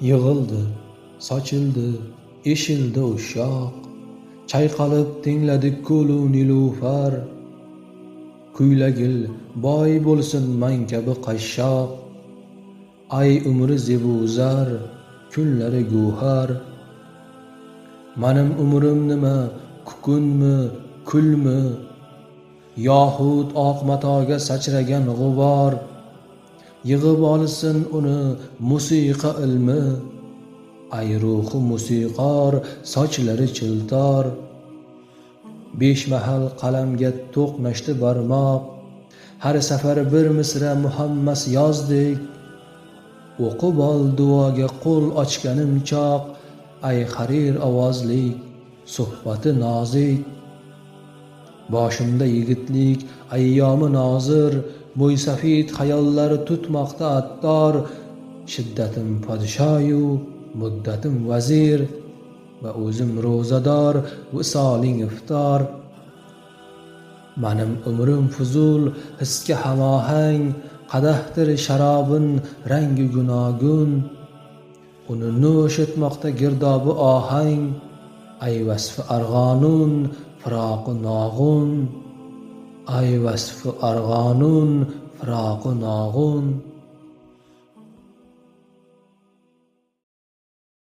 Yig'ildi, sochildi, eshildi ushoq, chayqalib tingladik ko'lu nilufar. Kuylagil boy bo'lsin man kabi qashshoq, ay umri zebuzar, kunlari guhar. Manim umrim nima, kukunmi, kulmi, yoxud oq matoga sachragan g'ubor. Yig'ib olsin uni musiqa ilmi, ay ruhi musiqor, sochlari chiltor. Besh mahal qalamga to'qnashdi barmoq, har safar bir misra muhammas yozdik. O'qib ol duoga qo'l ochganim choq, ay harir ovozlik, suhbati nozik. Boshimda yigitlik ayyomi nozir, mo'ysafid xayollari tutmoqda attor. Shiddatim podshoyu muddatim vazir, va o'zim ro'zador, visoling iftor. Manim umrim fuzul, hisga hamohang, qadahdir sharobin rangi gunogun. Uni no'sh etmoqda girdobi ohang, ay vasfi arg'onun, firoqi nog'un. Ay vasfi arg'onun, firoqi nog'un.